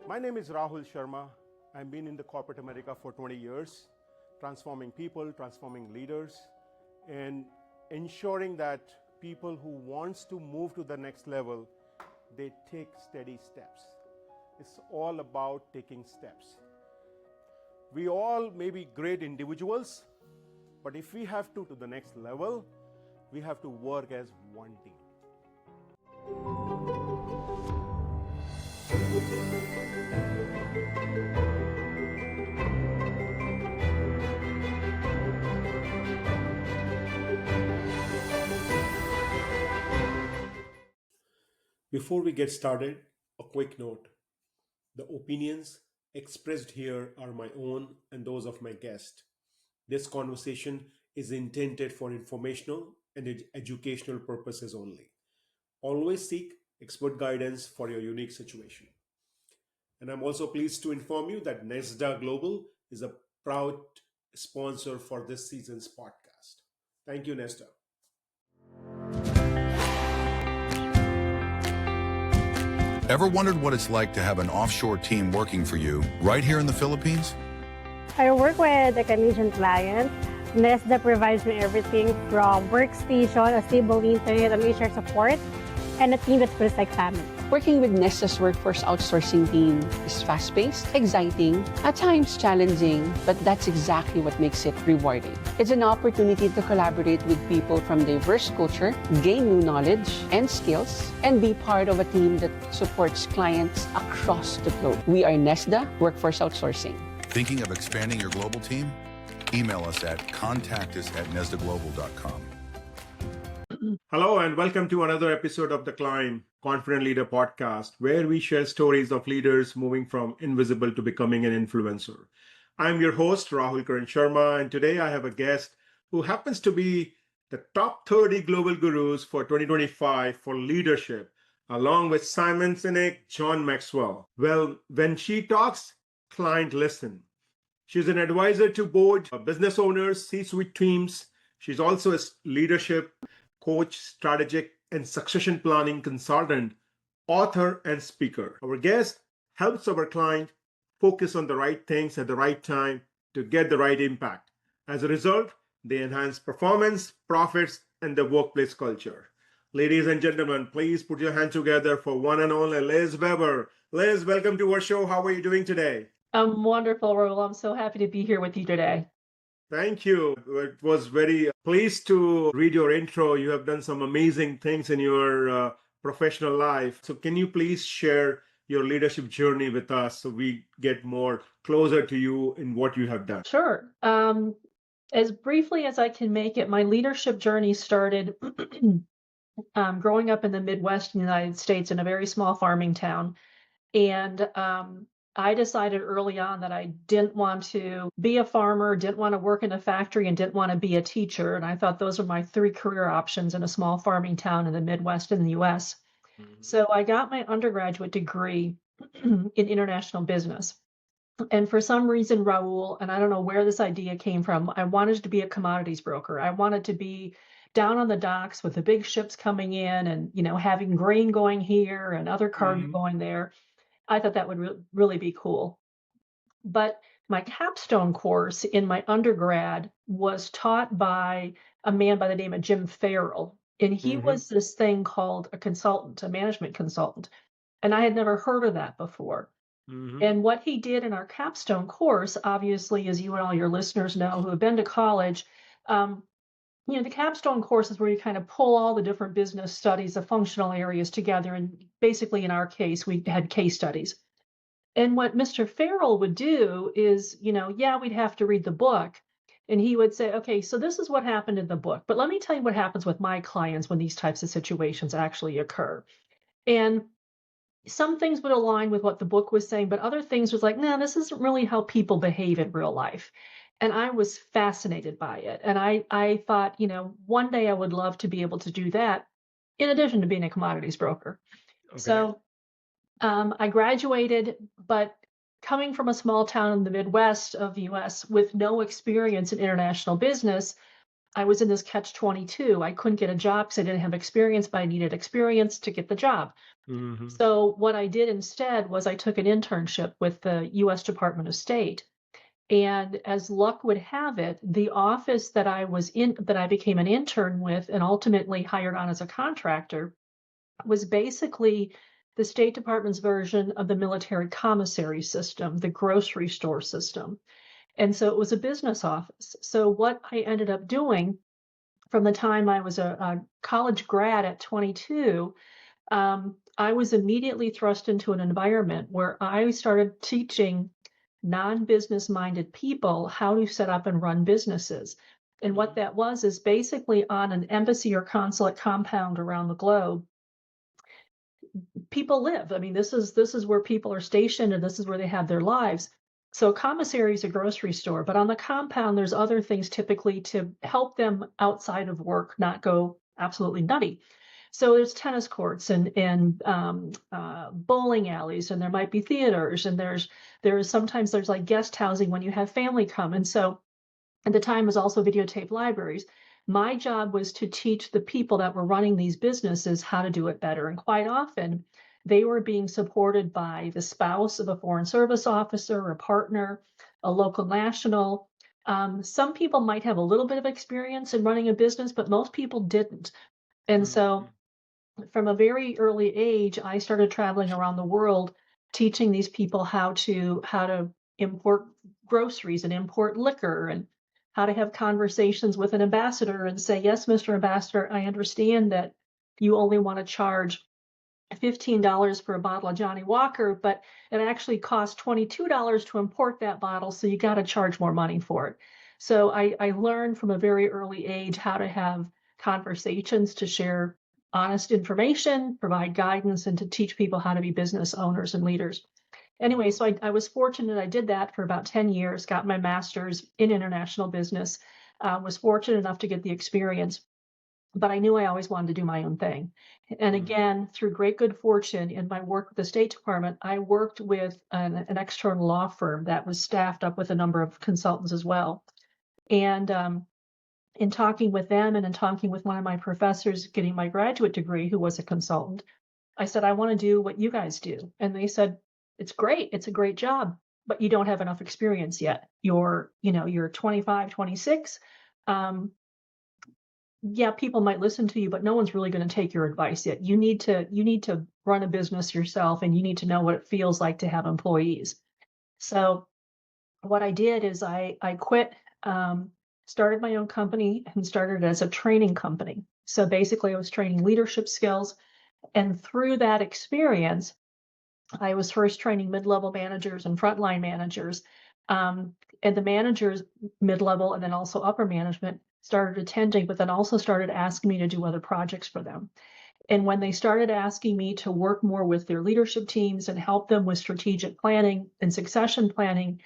My name is Rahul Sharma. I've been in the corporate America for 20 years, transforming people, transforming leaders, and ensuring that people who wants to move to the next level, they take steady steps. It's all about taking steps. We all may be great individuals, but if we have to the next level, we have to work as one team. Before we get started, a quick note. The opinions expressed here are my own and those of my guest. This conversation is intended for informational and educational purposes only. Always seek expert guidance for your unique situation. And I'm also pleased to inform you that NESDA Global is a proud sponsor for this season's podcast. Thank you, NESDA. Ever wondered what it's like to have an offshore team working for you right here in the Philippines? I work with a Canadian client. NESDA provides me everything from workstation, a stable internet, and HR support, and a team that feels like family. Working with NESDA's workforce outsourcing team is fast-paced, exciting, at times challenging, but that's exactly what makes it rewarding. It's an opportunity to collaborate with people from diverse culture, gain new knowledge and skills, and be part of a team that supports clients across the globe. We are NESDA Workforce Outsourcing. Thinking of expanding your global team? Email us at contactus@nesdaglobal.com. Hello, and welcome to another episode of the Climb Confident Leader podcast, where we share stories of leaders moving from invisible to becoming an influencer. I'm your host, Rahul Karan Sharma, and today I have a guest who happens to be the top 30 global gurus for 2025 for leadership, along with Simon Sinek, John Maxwell. Well, when she talks, clients listen. She's an advisor to board business owners, C-suite teams. She's also a leadership coach, strategic and succession planning consultant, author, and speaker. Our guest helps our client focus on the right things at the right time to get the right impact. As a result, they enhance performance, profits, and the workplace culture. Ladies and gentlemen, please put your hands together for one and only Liz Weber. Liz, welcome to our show. How are you doing today? I'm wonderful, Rahul. I'm so happy to be here with you today. Thank you. It was very pleased to read your intro. You have done some amazing things in your professional life. So can you please share your leadership journey with us so we get more closer to you in what you have done? Sure. As briefly as I can make it, my leadership journey started growing up in the Midwest in the United States in a very small farming town. And I decided early on that I didn't want to be a farmer, didn't want to work in a factory, and didn't want to be a teacher. And I thought those were my three career options in a small farming town in the Midwest in the US. So I got my undergraduate degree in international business. And for some reason, Rahul, and I don't know where this idea came from, I wanted to be a commodities broker. I wanted to be down on the docks with the big ships coming in and, having grain going here and other cargo going there. I thought that would really be cool. But my capstone course in my undergrad was taught by a man by the name of Jim Farrell. And he was this thing called a consultant, a management consultant. And I had never heard of that before. And what he did in our capstone course, obviously, as you and all your listeners know who have been to college, the capstone course is where you kind of pull all the different business studies, the functional areas together. And basically, in our case, we had case studies. And what Mr. Farrell would do is, we'd have to read the book. And he would say, okay, so this is what happened in the book. But let me tell you what happens with my clients when these types of situations actually occur. And some things would align with what the book was saying, but other things was like, no, this isn't really how people behave in real life. And I was fascinated by it. And I thought, one day I would love to be able to do that in addition to being a commodities broker. Okay. So I graduated, but coming from a small town in the Midwest of the US with no experience in international business, I was in this catch-22. I couldn't get a job because I didn't have experience, but I needed experience to get the job. Mm-hmm. So what I did instead was I took an internship with the U.S. Department of State. And as luck would have it, the office that I was in, that I became an intern with and ultimately hired on as a contractor, was basically the State Department's version of the military commissary system, the grocery store system. And so it was a business office. So what I ended up doing from the time I was a college grad at 22, I was immediately thrust into an environment where I started teaching non-business minded people how to set up and run businesses. And what that was is basically on an embassy or consulate compound around the globe, people live. I mean, this is where people are stationed and this is where they have their lives. So commissary is a grocery store, but on the compound, there's other things typically to help them outside of work not go absolutely nutty. So there's tennis courts and bowling alleys, and there might be theaters, and there's sometimes there's like guest housing when you have family come. And so at the time was also videotape libraries. My job was to teach the people that were running these businesses how to do it better. And quite often, they were being supported by the spouse of a foreign service officer, a partner, a local national. Some people might have a little bit of experience in running a business, but most people didn't. And so from a very early age, I started traveling around the world teaching these people how to import groceries and import liquor and how to have conversations with an ambassador and say, yes, Mr. Ambassador, I understand that you only want to charge $15 for a bottle of Johnny Walker, but it actually costs $22 to import that bottle, so you got to charge more money for it. So I learned from a very early age how to have conversations, to share honest information, provide guidance, and to teach people how to be business owners and leaders. Anyway, so I was fortunate. I did that for about 10 years, got my master's in international business, was fortunate enough to get the experience, but I knew I always wanted to do my own thing. And again, through great good fortune in my work with the State Department, I worked with an external law firm that was staffed up with a number of consultants as well. And in talking with them and in talking with one of my professors getting my graduate degree, who was a consultant, I said, I want to do what you guys do. And they said, it's great. It's a great job, but you don't have enough experience yet. You're 25, 26. Yeah, people might listen to you, but no one's really going to take your advice yet. You need to run a business yourself, and you need to know what it feels like to have employees. So what I did is I quit, started my own company and started as a training company. So basically I was training leadership skills. And through that experience, I was first training mid-level managers and frontline managers. And the managers, mid-level and then also upper management, started attending, but then also started asking me to do other projects for them. And when they started asking me to work more with their leadership teams and help them with strategic planning and succession planning,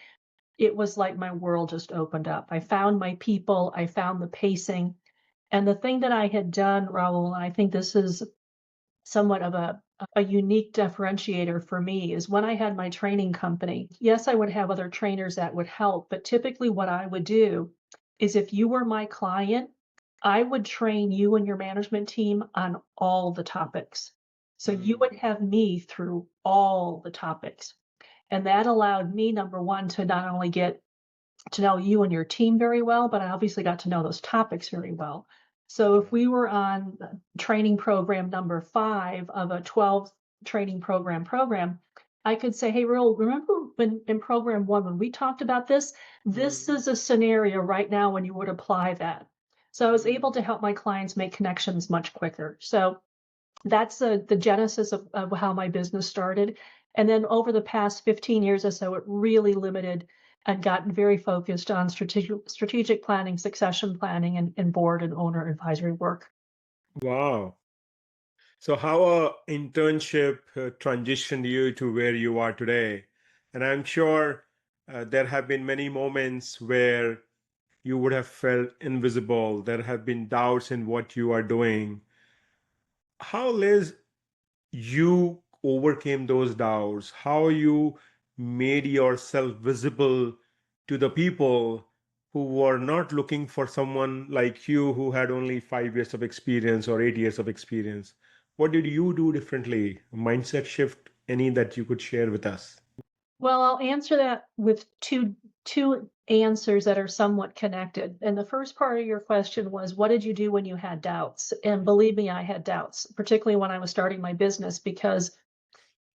it was like my world just opened up. I found my people, I found the pacing. And the thing that I had done, Rahul, and I think this is somewhat of a unique differentiator for me, is when I had my training company, yes, I would have other trainers that would help, but typically what I would do is if you were my client, I would train you and your management team on all the topics. So you would have me through all the topics. And that allowed me, number one, to not only get to know you and your team very well, but I obviously got to know those topics very well. So if we were on training program number 5 of a 12 training program, I could say, hey, Rahul, remember when in program 1, when we talked about this, this is a scenario right now when you would apply that. So I was able to help my clients make connections much quicker. So that's the genesis of how my business started. And then over the past 15 years or so, it really limited and gotten very focused on strategic planning, succession planning, and board and owner advisory work. Wow. So how a internship transitioned you to where you are today? And I'm sure there have been many moments where you would have felt invisible. There have been doubts in what you are doing. How, Liz, you overcame those doubts? How you made yourself visible to the people who were not looking for someone like you who had only 5 years of experience or 8 years of experience? What did you do differently? Mindset shift, any that you could share with us? Well, I'll answer that with two answers that are somewhat connected. And the first part of your question was, what did you do when you had doubts? And believe me, I had doubts, particularly when I was starting my business, because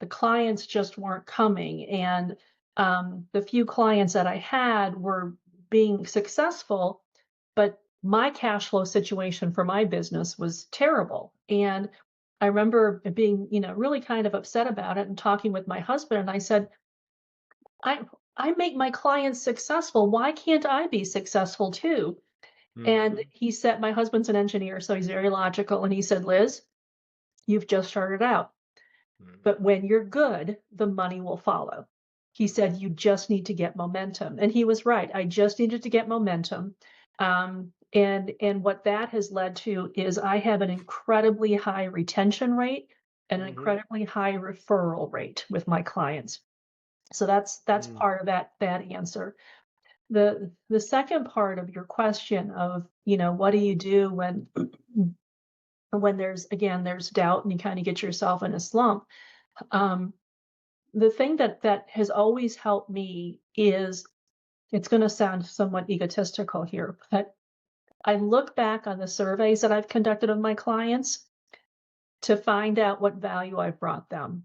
the clients just weren't coming. And the few clients that I had were being successful, but my cash flow situation for my business was terrible. And I remember being, really kind of upset about it and talking with my husband. And I said, I make my clients successful. Why can't I be successful too? And he said, my husband's an engineer, so he's very logical. And he said, Liz, you've just started out, but when you're good, the money will follow. He said, you just need to get momentum. And he was right. I just needed to get momentum. And what that has led to is I have an incredibly high retention rate and an incredibly high referral rate with my clients. So that's part of that answer. The second part of your question of, what do you do when there's doubt and you kind of get yourself in a slump? The thing that has always helped me is, it's going to sound somewhat egotistical here, but I look back on the surveys that I've conducted of my clients to find out what value I've brought them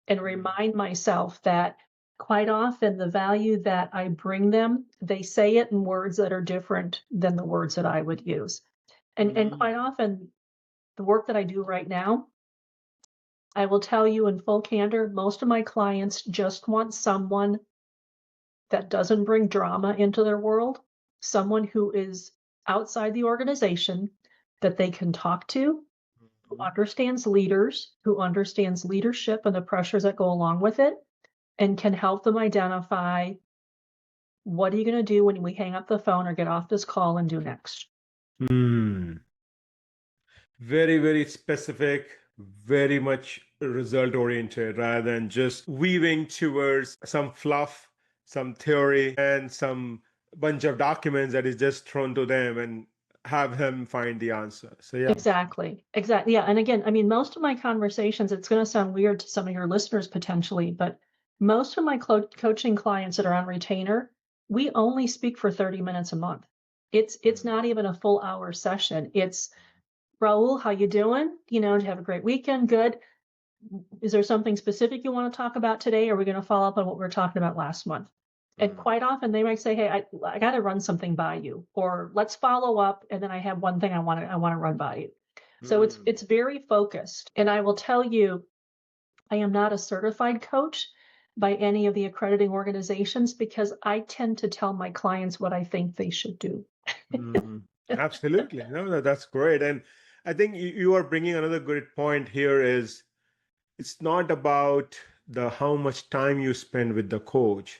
and remind myself that quite often the value that I bring them, they say it in words that are different than the words that I would use. And quite often the work that I do right now, I will tell you in full candor, most of my clients just want someone that doesn't bring drama into their world, someone who is outside the organization that they can talk to, who understands leaders, who understands leadership and the pressures that go along with it, and can help them identify, what are you going to do when we hang up the phone or get off this call and do next? Very, very specific, very much result oriented rather than just weaving towards some fluff, some theory, and some bunch of documents that is just thrown to them and have them find the answer. So, yeah. Exactly. Yeah. And again, I mean, most of my conversations, it's going to sound weird to some of your listeners potentially, but most of my coaching clients that are on retainer, we only speak for 30 minutes a month. It's not even a full hour session. It's, Rahul, how you doing? Did you have a great weekend? Good. Is there something specific you want to talk about today? Or are we going to follow up on what we were talking about last month? And quite often they might say, hey, I got to run something by you, or let's follow up. And then I have one thing I want to run by you. So it's very focused. And I will tell you, I am not a certified coach by any of the accrediting organizations, because I tend to tell my clients what I think they should do. Absolutely. No, that's great. And I think you are bringing another good point here is, it's not about how much time you spend with the coach.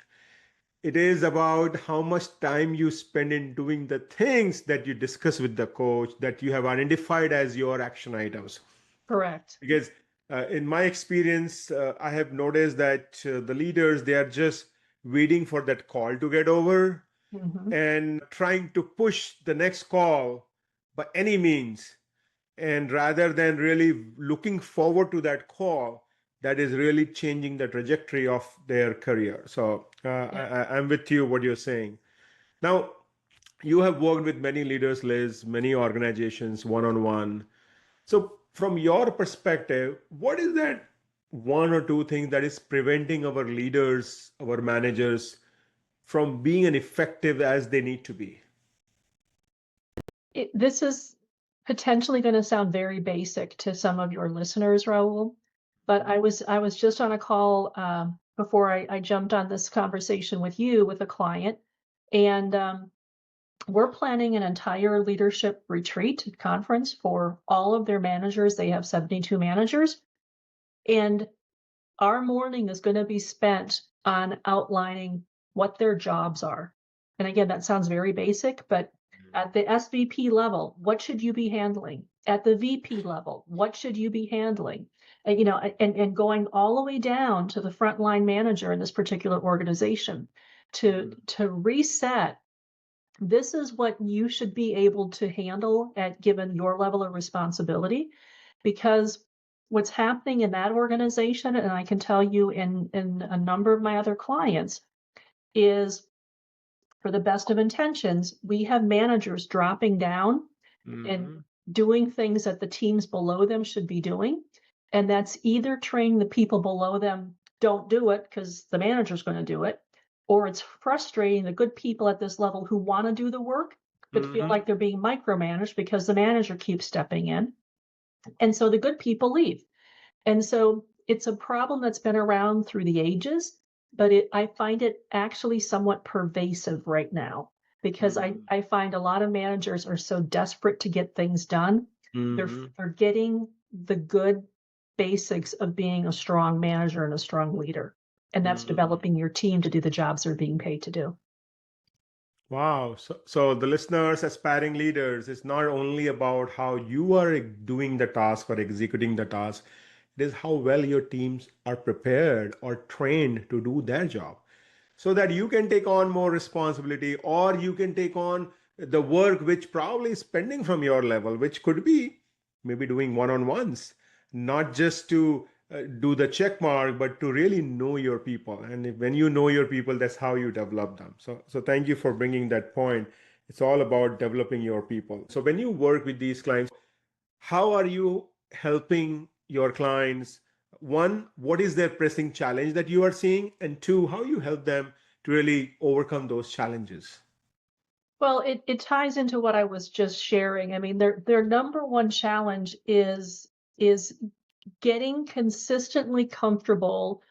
It is about how much time you spend in doing the things that you discuss with the coach that you have identified as your action items. Correct. Because in my experience, I have noticed that the leaders, they are just waiting for that call to get over and trying to push the next call by any means. And rather than really looking forward to that call, that is really changing the trajectory of their career. So I'm with you, what you're saying. Now, you have worked with many leaders, Liz, many organizations, one-on-one. So from your perspective, what is that one or two things that is preventing our leaders, our managers from being as effective as they need to be? This is potentially going to sound very basic to some of your listeners, Rahul, but I was just on a call before I jumped on this conversation with you with a client, and we're planning an entire leadership retreat conference for all of their managers. They have 72 managers, and our morning is going to be spent on outlining what their jobs are. And again, that sounds very basic, but at the SVP level, what should you be handling? At the VP level, what should you be handling? And, and going all the way down to the frontline manager in this particular organization to reset this is what you should be able to handle at given your level of responsibility. Because what's happening in that organization, and I can tell you in a number of my other clients, is for the best of intentions, we have managers dropping down and doing things that the teams below them should be doing. And that's either training the people below them, don't do it because the manager's going to do it, or it's frustrating the good people at this level who want to do the work, but feel like they're being micromanaged because the manager keeps stepping in. And so the good people leave. And so it's a problem that's been around through the ages, but I find it actually somewhat pervasive right now because I find a lot of managers are so desperate to get things done. They're forgetting the good basics of being a strong manager and a strong leader. And that's developing your team to do the jobs they're being paid to do. Wow. So the listeners, aspiring leaders, it's not only about how you are doing the task or executing the task, it is how well your teams are prepared or trained to do their job so that you can take on more responsibility or you can take on the work which probably is pending from your level, which could be maybe doing one-on-ones, not just to do the check mark, but to really know your people. And when you know your people, that's how you develop them. So thank you for bringing that point. It's all about developing your people. So when you work with these clients, how are you helping your clients? One, what is their pressing challenge that you are seeing? And two, how you help them to really overcome those challenges? Well, it ties into what I was just sharing. I mean, their number one challenge is getting consistently comfortable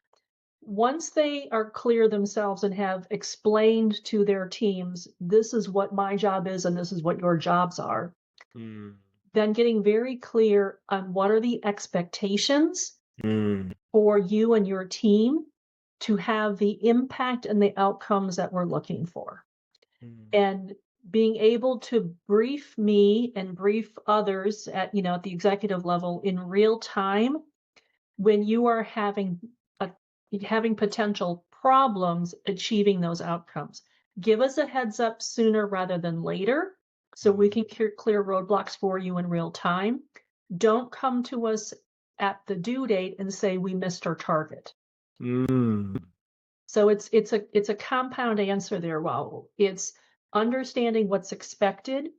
once they are clear themselves and have explained to their teams, this is what my job is and this is what your jobs are. Then getting very clear on what are the expectations for you and your team to have the impact and the outcomes that we're looking for. And being able to brief me and brief others at the executive level in real time when you are having potential problems achieving those outcomes. Give us a heads up sooner rather than later so we can clear roadblocks for you in real time. Don't come to us at the due date and say we missed our target. So it's a compound answer there, Rahul. It's understanding what's expected,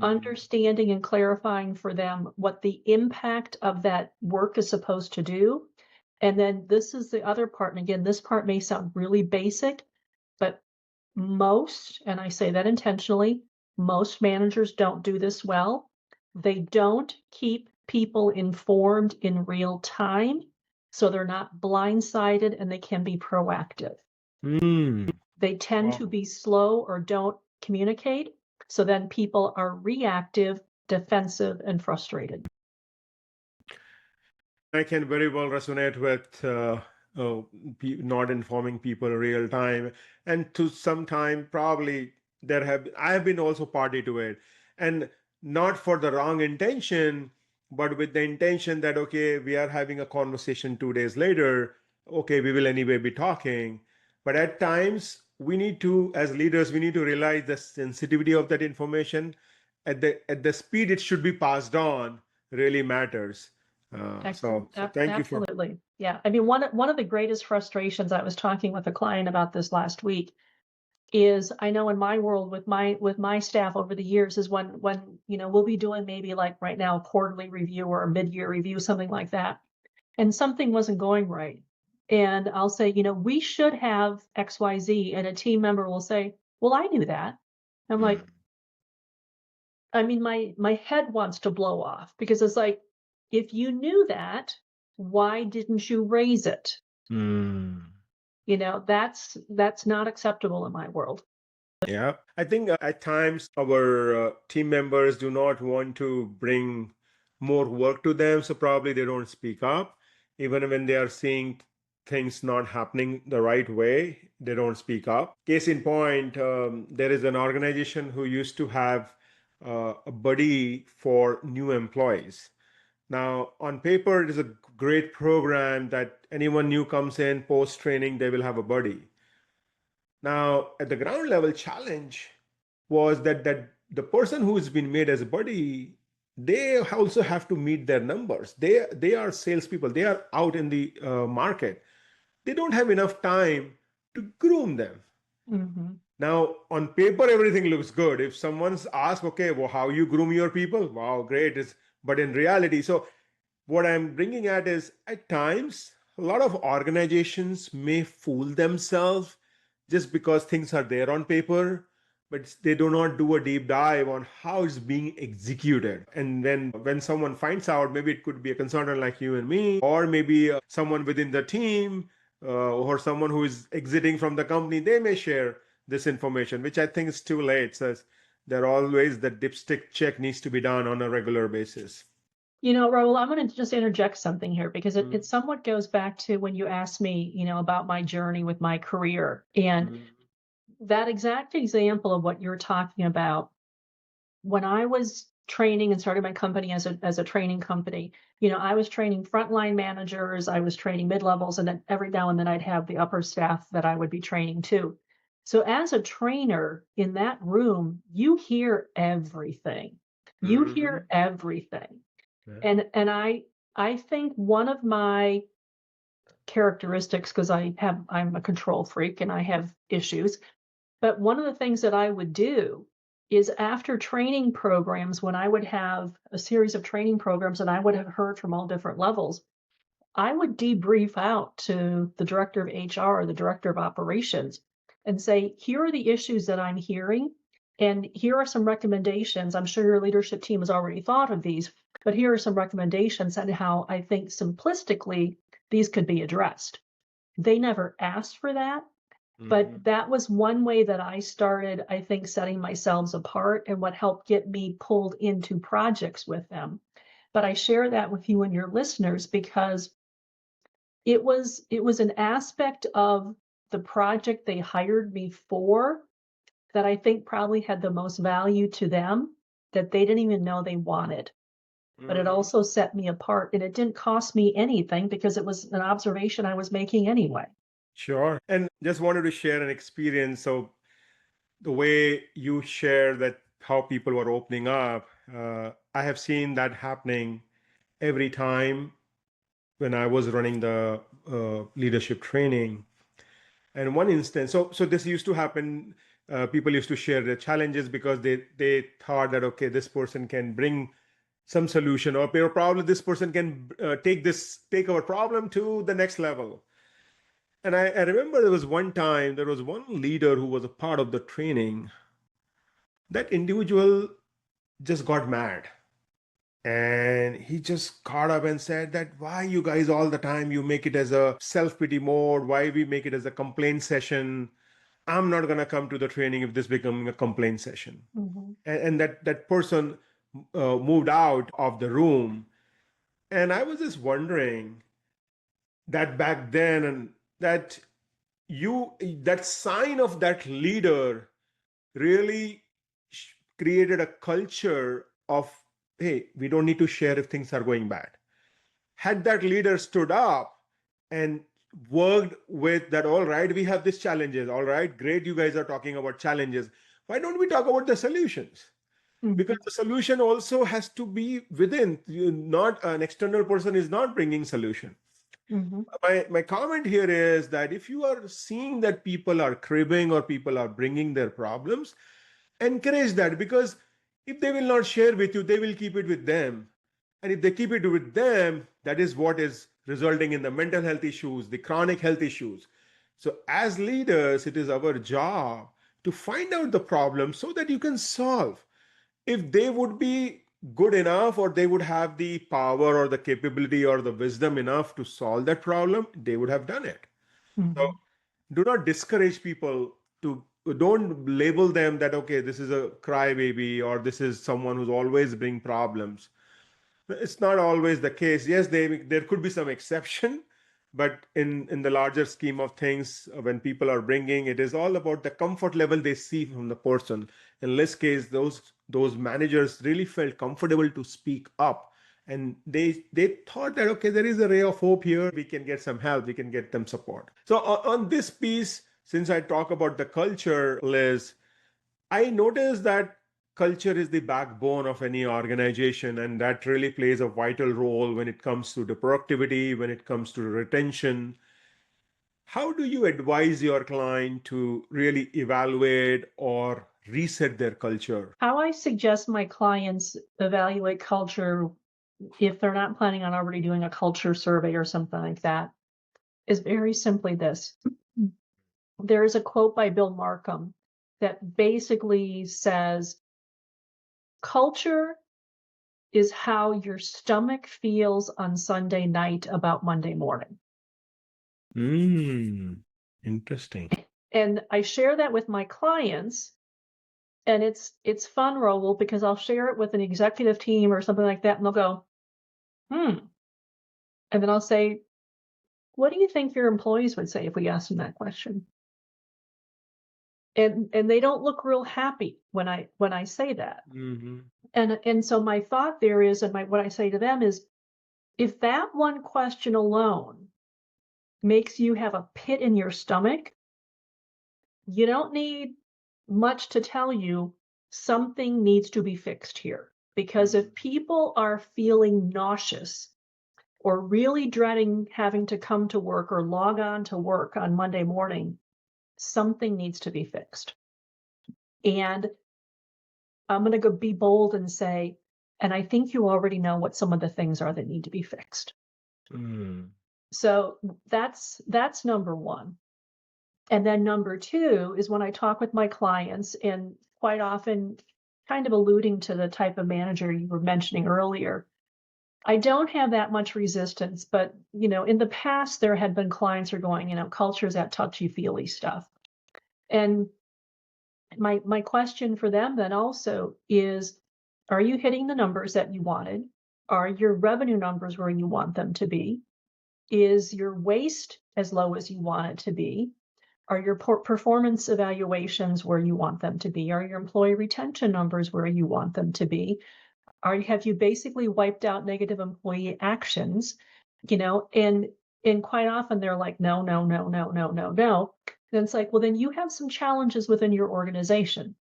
understanding and clarifying for them what the impact of that work is supposed to do. And then this is the other part. And again, this part may sound really basic, but most, and I say that intentionally, most managers don't do this well. They don't keep people informed in real time, so they're not blindsided and they can be proactive. They tend to be slow or don't communicate, so then people are reactive, defensive, and frustrated. I can very well resonate with not informing people real time, and to some time probably I have been also party to it, and not for the wrong intention, but with the intention that okay, we are having a conversation 2 days later. Okay, we will anyway be talking, but at times we need to, as leaders, we need to realize the sensitivity of that information at the speed it should be passed on really matters. So thank you for. Absolutely. Yeah. I mean, one of the greatest frustrations, I was talking with a client about this last week, is I know in my world with my staff over the years is when we'll be doing maybe like right now a quarterly review or a mid-year review, something like that, and something wasn't going right. And I'll say, we should have XYZ, and a team member will say, well, I knew that. I'm like, I mean, my head wants to blow off because it's like, if you knew that, why didn't you raise it? That's not acceptable in my world. Yeah, I think at times our team members do not want to bring more work to them, so probably they don't speak up. Even when they are seeing things not happening the right way, they don't speak up. Case in point, there is an organization who used to have a buddy for new employees. Now, on paper, it is a great program that anyone new comes in, post training, they will have a buddy. Now, at the ground level challenge, was that the person who has been made as a buddy, they also have to meet their numbers. They are salespeople. They are out in the market. They don't have enough time to groom them. Mm-hmm. Now, on paper, everything looks good. If someone's asked, okay, well, how you groom your people? Wow, great. But in reality, so what I'm bringing at is at times, a lot of organizations may fool themselves just because things are there on paper, but they do not do a deep dive on how it's being executed. And when someone finds out, maybe it could be a consultant like you and me, or maybe someone within the team, or someone who is exiting from the company, they may share this information, which I think is too late. So there always the dipstick check needs to be done on a regular basis. Rahul, I'm going to just interject something here because it somewhat goes back to when you asked me, about my journey with my career. And that exact example of what you're talking about, when I was training and started my company as a training company, I was training frontline managers, I was training mid-levels, and then every now and then I'd have the upper staff that I would be training too. So as a trainer in that room, you hear everything. You hear everything. Yeah. And I think one of my characteristics, because I'm a control freak and I have issues, but one of the things that I would do is after training programs, when I would have a series of training programs and I would have heard from all different levels, I would debrief out to the director of HR or the director of operations and say, here are the issues that I'm hearing, and here are some recommendations. I'm sure your leadership team has already thought of these, but here are some recommendations on how I think simplistically these could be addressed. They never asked for that, but that was one way that I started, I think, setting myself apart and what helped get me pulled into projects with them. But I share that with you and your listeners because it was an aspect of the project they hired me for that I think probably had the most value to them that they didn't even know they wanted. But it also set me apart, and it didn't cost me anything because it was an observation I was making anyway. Sure. And just wanted to share an experience. So the way you share that how people were opening up, I have seen that happening every time when I was running the leadership training. And one instance, so this used to happen. People used to share their challenges because they thought that, okay, this person can bring some solution, or probably this person can take our problem to the next level. And I remember there was one leader who was a part of the training. That individual just got mad. And he just caught up and said that, why you guys all the time, you make it as a self-pity mode, why we make it as a complaint session. I'm not going to come to the training if this becomes a complaint session. And that person moved out of the room. And I was just wondering that back then, and that sign of that leader really created a culture of, hey, we don't need to share if things are going bad. Had that leader stood up and worked with that, all right, we have these challenges, all right, great, you guys are talking about challenges, why don't we talk about the solutions? Because the solution also has to be within, not an external person is not bringing solution. My comment here is that if you are seeing that people are cribbing or people are bringing their problems, encourage that, because if they will not share with you, they will keep it with them. And if they keep it with them, that is what is resulting in the mental health issues, the chronic health issues. So as leaders, it is our job to find out the problem so that you can solve. If they would be good enough, or they would have the power or the capability or the wisdom enough to solve that problem, they would have done it. So do not discourage people. Don't label them that, okay, this is a crybaby, or this is someone who's always bring problems. It's not always the case. Yes, there could be some exception, but in the larger scheme of things, when people are bringing, it is all about the comfort level they see from the person. In this case, those managers really felt comfortable to speak up, and they thought that, okay, there is a ray of hope here. We can get some help. We can get them support. So on this piece, since I talk about the culture, Liz, I noticed that culture is the backbone of any organization, and that really plays a vital role when it comes to the productivity, when it comes to retention. How do you advise your client to really evaluate or reset their culture? How I suggest my clients evaluate culture, if they're not planning on already doing a culture survey or something like that, is very simply this. There is a quote by Bill Markham that basically says, culture is how your stomach feels on Sunday night about Monday morning. Interesting. And I share that with my clients, and it's fun, Raul, because I'll share it with an executive team or something like that, and they'll go, and then I'll say, what do you think your employees would say if we asked them that question? And they don't look real happy when I say that. Mm-hmm. And so my thought there is, and what I say to them is, if that one question alone makes you have a pit in your stomach, you don't need much to tell you something needs to be fixed here. Because if people are feeling nauseous or really dreading having to come to work or log on to work on Monday morning, something needs to be fixed. And I'm going to go be bold and say, and I think you already know what some of the things are that need to be fixed. So that's number one. And then number two is when I talk with my clients, and quite often kind of alluding to the type of manager you were mentioning earlier, I don't have that much resistance, but in the past there had been clients who are going, culture is that touchy-feely stuff. And my question for them then also is, are you hitting the numbers that you wanted? Are your revenue numbers where you want them to be? Is your waste as low as you want it to be? Are your performance evaluations where you want them to be? Are your employee retention numbers where you want them to be? Have you basically wiped out negative employee actions? And quite often they're like, no, no, no, no, no, no, no. Then it's like, well, then you have some challenges within your organization.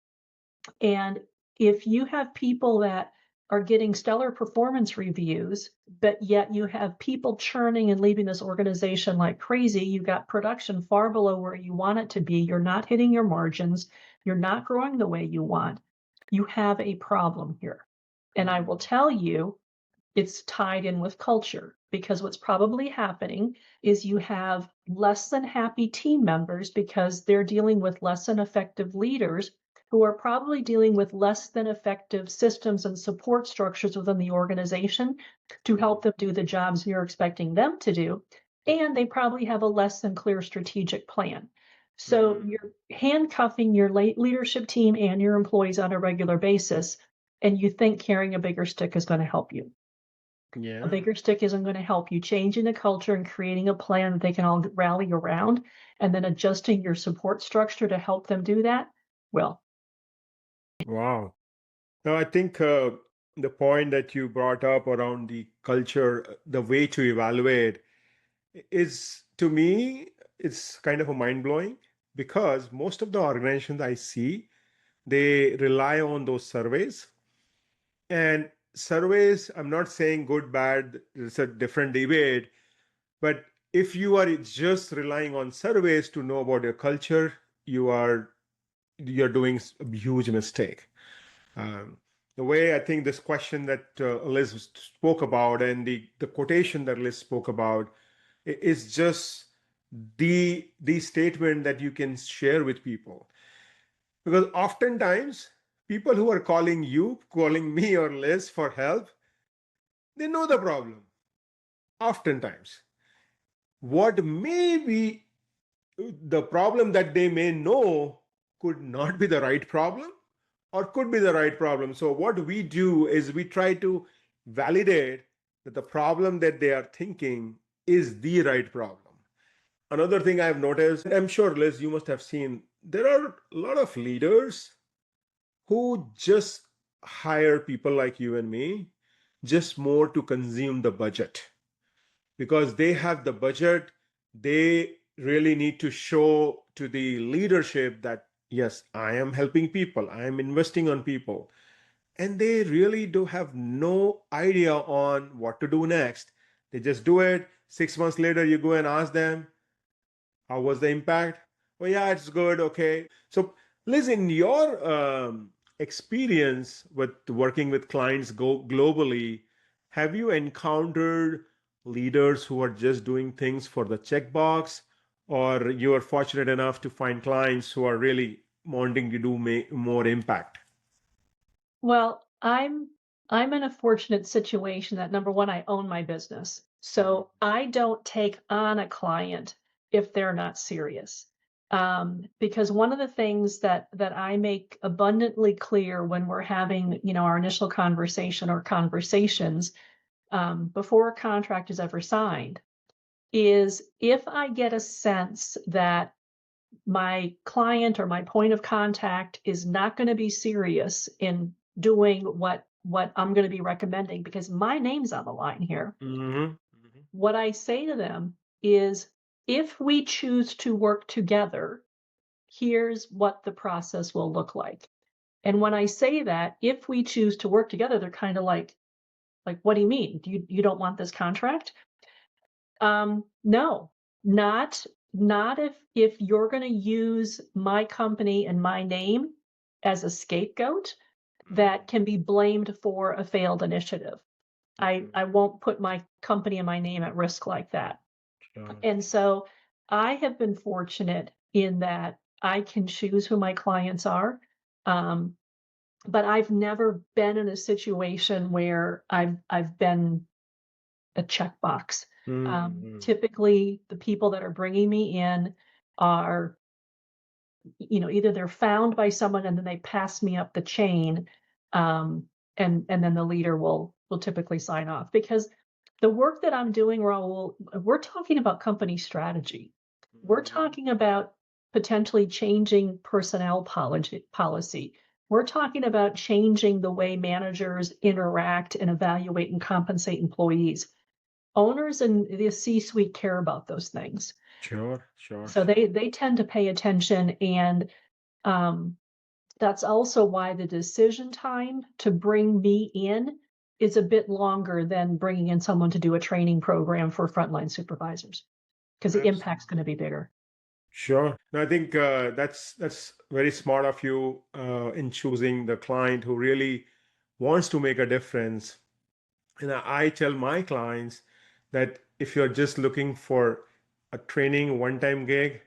And if you have people that are getting stellar performance reviews, but yet you have people churning and leaving this organization like crazy, you've got production far below where you want it to be, you're not hitting your margins, you're not growing the way you want, you have a problem here. And I will tell you, it's tied in with culture, because what's probably happening is you have less than happy team members because they're dealing with less than effective leaders who are probably dealing with less than effective systems and support structures within the organization to help them do the jobs you're expecting them to do. And they probably have a less than clear strategic plan. So you're handcuffing your leadership team and your employees on a regular basis, and you think carrying a bigger stick is going to help you. Yeah. A bigger stick isn't going to help you. Changing the culture and creating a plan that they can all rally around, and then adjusting your support structure to help them do that will. Wow. Now, I think the point that you brought up around the culture, the way to evaluate is, to me, it's kind of a mind blowing, because most of the organizations I see, they rely on those surveys. And surveys, I'm not saying good, bad, it's a different debate. But if you are just relying on surveys to know about your culture, you're doing a huge mistake. The way I think this question that Liz spoke about, and the quotation that Liz spoke about, is just the statement that you can share with people. Because oftentimes people who are calling you, calling me or Liz for help, they know the problem. Oftentimes, what may be the problem that they may know could not be the right problem, or could be the right problem. So what we do is we try to validate that the problem that they are thinking is the right problem. Another thing I've noticed, and I'm sure, Liz, you must have seen, there are a lot of leaders who just hire people like you and me just more to consume the budget, because they have the budget. They really need to show to the leadership that yes, I am helping people, I am investing on people, and they really do have no idea on what to do next. They just do it. 6 months later, you go and ask them, how was the impact? Oh, yeah, it's good. Okay. So, Liz, in your experience with working with clients globally, have you encountered leaders who are just doing things for the checkbox, or you are fortunate enough to find clients who are really wanting to do more impact? Well, I'm in a fortunate situation that number one, I own my business. So I don't take on a client if they're not serious. Because one of the things that I make abundantly clear when we're having, our initial conversation or conversations before a contract is ever signed is if I get a sense that my client or my point of contact is not going to be serious in doing what I'm going to be recommending because my name's on the line here. Mm-hmm. What I say to them is if we choose to work together, here's what the process will look like. And when I say that, if we choose to work together, they're kind of like, what do you mean? You don't want this contract? No, not if you're going to use my company and my name as a scapegoat that can be blamed for a failed initiative. I won't put my company and my name at risk like that. Sure. And so I have been fortunate in that I can choose who my clients are. Um, but I've never been in a situation where I've been a checkbox. Mm-hmm. Typically, the people that are bringing me in are, either they're found by someone and then they pass me up the chain, and then the leader will typically sign off because the work that I'm doing, Raul, we're talking about company strategy. We're talking about potentially changing personnel policy. We're talking about changing the way managers interact and evaluate and compensate employees. Owners and the C-suite care about those things. Sure, sure, So sure. they tend to pay attention, and um, that's also why the decision time to bring me in is a bit longer than bringing in someone to do a training program for frontline supervisors because the impact's going to be bigger. Sure. No, I think that's very smart of you in choosing the client who really wants to make a difference. And I tell my clients that if you're just looking for a training one-time gig,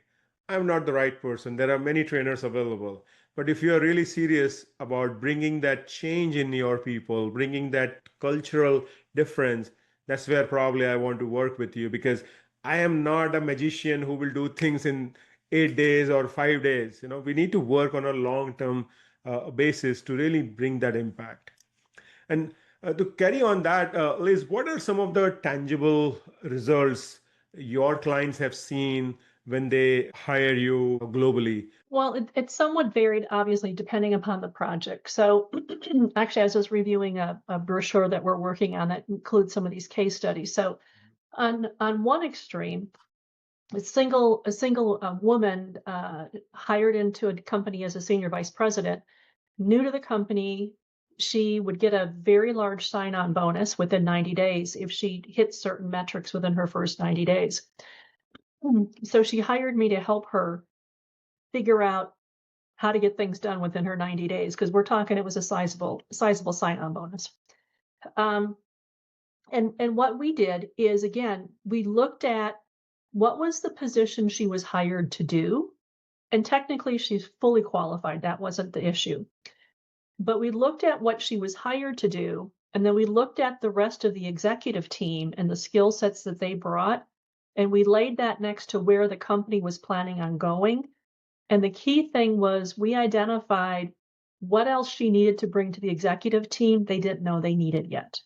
I'm not the right person. There are many trainers available. But if you're really serious about bringing that change in your people, bringing that cultural difference, that's where probably I want to work with you because I am not a magician who will do things in 8 days or 5 days. We need to work on a long-term basis to really bring that impact. And to carry on that, Liz, what are some of the tangible results your clients have seen when they hire you globally? Well, it's somewhat varied, obviously, depending upon the project. So actually, I was just reviewing a brochure that we're working on that includes some of these case studies. So on one extreme, a single woman hired into a company as a senior vice president, new to the company, she would get a very large sign-on bonus within 90 days if she hit certain metrics within her first 90 days. So she hired me to help her figure out how to get things done within her 90 days because we're talking it was a sizable sign-on bonus. Um, and what we did is, again, we looked at what was the position she was hired to do, and technically she's fully qualified. That wasn't the issue. But we looked at what she was hired to do, and then we looked at the rest of the executive team and the skill sets that they brought, and we laid that next to where the company was planning on going. And the key thing was we identified what else she needed to bring to the executive team they didn't know they needed yet.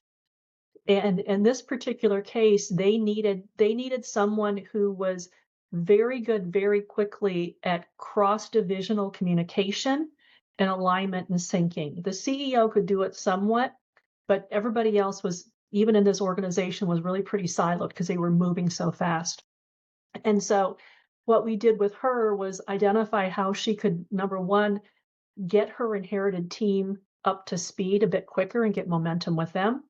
And in this particular case, they needed someone who was very good very quickly at cross-divisional communication and alignment and syncing. The CEO could do it somewhat, but everybody else was, even in this organization, was really pretty siloed because they were moving so fast. And so what we did with her was identify how she could, number one, get her inherited team up to speed a bit quicker and get momentum with them,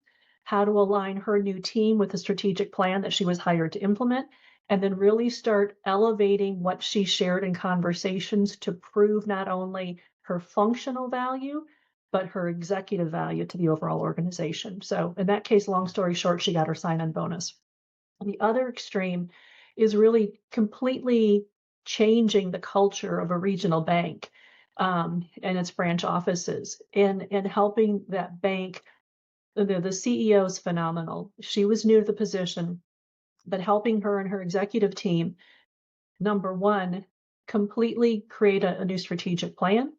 how to align her new team with the strategic plan that she was hired to implement, and then really start elevating what she shared in conversations to prove not only her functional value, but her executive value to the overall organization. So in that case, long story short, she got her sign-on bonus. The other extreme is really completely changing the culture of a regional bank and its branch offices and helping that bank. The CEO is phenomenal. She was new to the position, but helping her and her executive team, number one, completely create a new strategic plan,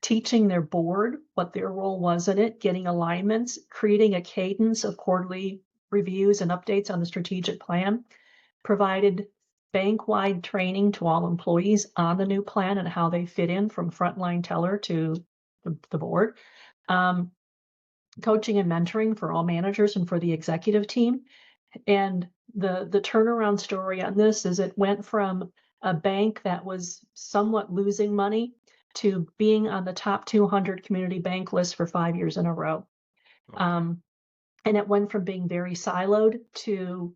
teaching their board what their role was in it, getting alignments, creating a cadence of quarterly reviews and updates on the strategic plan, provided bank-wide training to all employees on the new plan and how they fit in from frontline teller to the board, coaching and mentoring for all managers and for the executive team. And the turnaround story on this is it went from a bank that was somewhat losing money to being on the top 200 community bank list for 5 years in a row. And it went from being very siloed to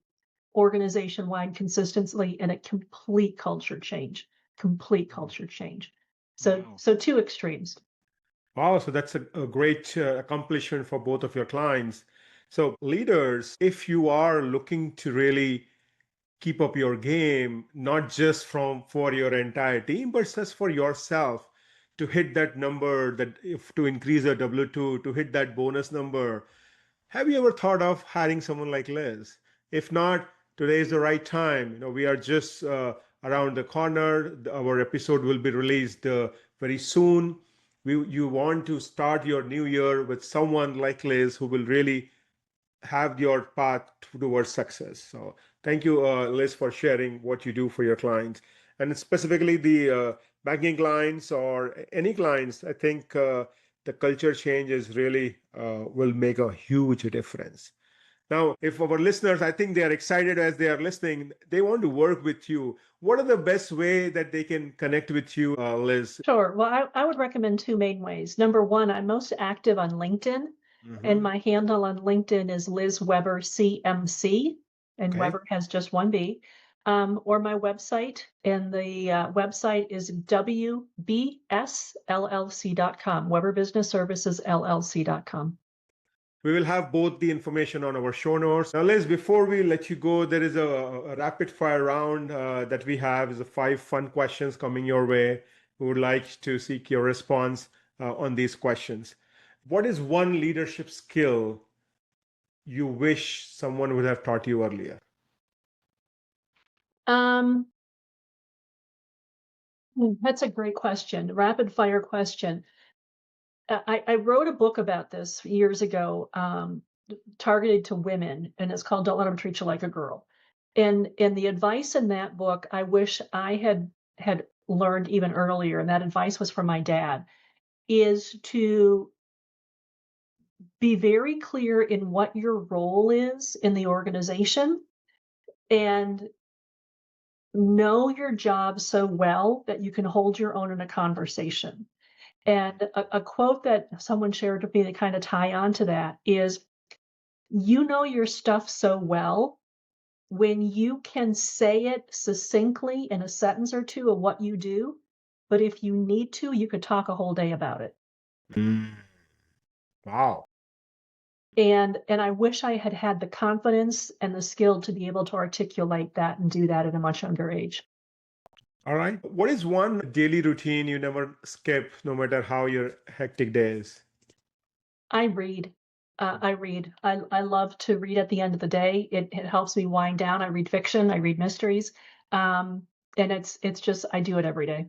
organization-wide consistently and a complete culture change. So, Wow. so two extremes. Wow, so that's a great accomplishment for both of your clients. So, leaders, if you are looking to really keep up your game, not just for your entire team, but just for yourself to hit that number, that if to increase your W2, to hit that bonus number, have you ever thought of hiring someone like Liz? If not, today is the right time. We are just around the corner. Our episode will be released very soon. You want to start your new year with someone like Liz who will really have your path towards success. So thank you, Liz, for sharing what you do for your clients, and specifically the banking clients or any clients. I think the culture change is really will make a huge difference. Now, if our listeners, I think they are excited as they are listening, they want to work with you. What are the best way that they can connect with you, Liz? Sure. Well, I would recommend two main ways. Number one, I'm most active on LinkedIn, and my handle on LinkedIn is Liz Weber CMC, and Okay. Weber has just one B. Or my website, and the website is wbsllc.com, Weber Business Services LLC.com. We will have both the information on our show notes. Now, Liz, before we let you go, there is a rapid fire round that we have. Is 5 fun questions coming your way. We would like to seek your response on these questions. What is one leadership skill you wish someone would have taught you earlier? That's a great question. Rapid fire question. I wrote a book about this years ago, targeted to women, and it's called Don't Let Them Treat You Like a Girl. And the advice in that book, I wish I had learned even earlier, and that advice was from my dad, is to be very clear in what your role is in the organization and know your job so well that you can hold your own in a conversation. And a quote that someone shared with me that kind of tie on to that is, you know your stuff so well when you can say it succinctly in a sentence or two of what you do, but if you need to, you could talk a whole day about it. Wow. And I wish I had had the confidence and the skill to be able to articulate that and do that at a much younger age. All right. What is one daily routine you never skip, no matter how your hectic day is? I read. I love to read at the end of the day. It helps me wind down. I read fiction. I read mysteries. And it's just, I do it every day.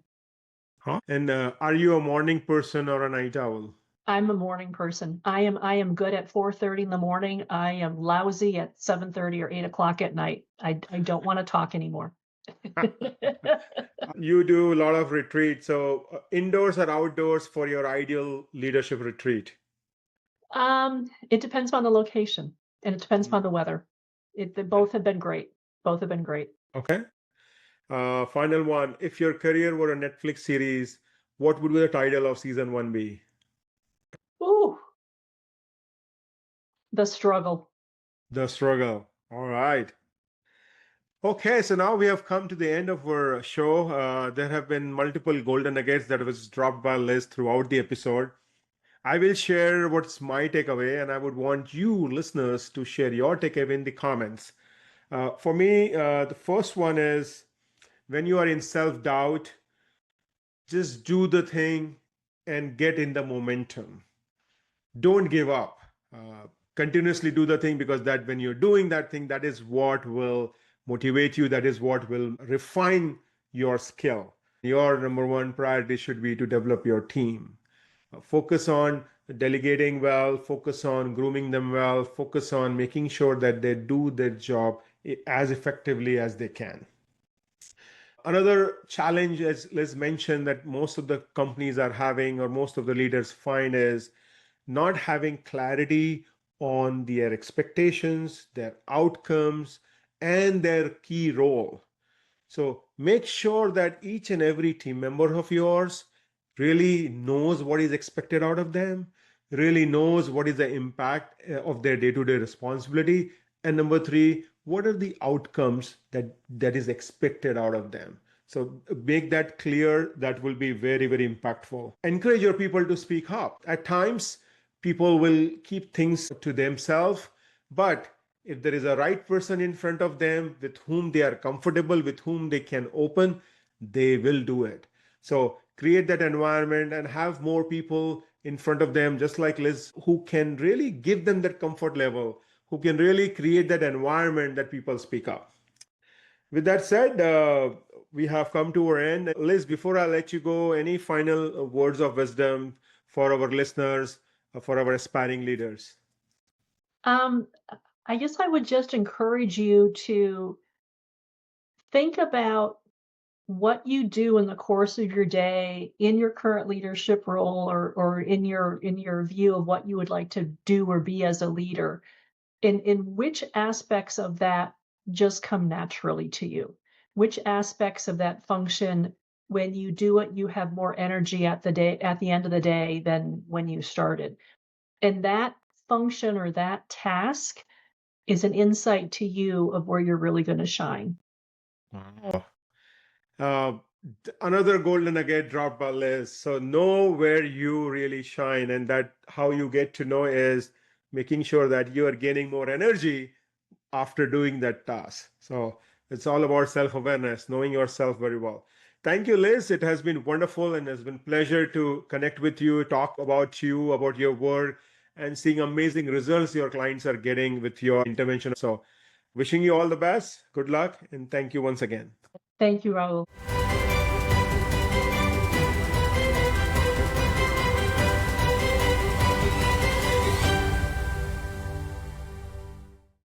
Huh? And are you a morning person or a night owl? I'm a morning person. I am good at 4:30 in the morning. I am lousy at 7:30 or 8 o'clock at night. I don't want to talk anymore. You do a lot of retreats. So indoors or outdoors for your ideal leadership retreat? It depends on the location and it depends on the weather. They both have been great. Both have been great. Okay. Final one. If your career were a Netflix series, what would the title of season 1 be? Ooh, the struggle. The struggle. All right. Okay, so now we have come to the end of our show. There have been multiple golden nuggets that was dropped by Liz throughout the episode. I will share what's my takeaway, and I would want you listeners to share your takeaway in the comments. For me, the first one is when you are in self doubt, just do the thing and get in the momentum. Don't give up. Continuously do the thing, because that when you're doing that thing, that is what will motivate you. That is what will refine your skill. Your number one priority should be to develop your team. Focus on delegating well, focus on grooming them well, focus on making sure that they do their job as effectively as they can. Another challenge, as Liz mentioned, that most of the companies are having, or most of the leaders find, is not having clarity on their expectations, their outcomes, and their key role. So make sure that each and every team member of yours really knows what is expected out of them, really knows what is the impact of their day-to-day responsibility, and number three, what are the outcomes that is expected out of them. So make that clear. That will be very, very impactful. Encourage your people to speak up. At times, people will keep things to themselves, but if there is a right person in front of them with whom they are comfortable, with whom they can open, they will do it. So create that environment and have more people in front of them, just like Liz, who can really give them that comfort level, who can really create that environment that people speak up. With that said, we have come to our end. Liz, before I let you go, any final words of wisdom for our listeners, for our aspiring leaders? I guess I would just encourage you to think about what you do in the course of your day in your current leadership role, or in your view of what you would like to do or be as a leader, in which aspects of that just come naturally to you, which aspects of that function, when you do it, you have more energy at the end of the day than when you started. And that function or that task is an insight to you of where you're really going to shine. Wow. Uh, Another golden nugget dropped by Liz. So know where you really shine, and that how you get to know is making sure that you are gaining more energy after doing that task. So it's all about self-awareness, knowing yourself very well. Thank you, Liz. It has been wonderful and has been pleasure to connect with you, talk about you, about your work, and seeing amazing results your clients are getting with your intervention. So wishing you all the best, good luck, and thank you once again. Thank you, Rahul.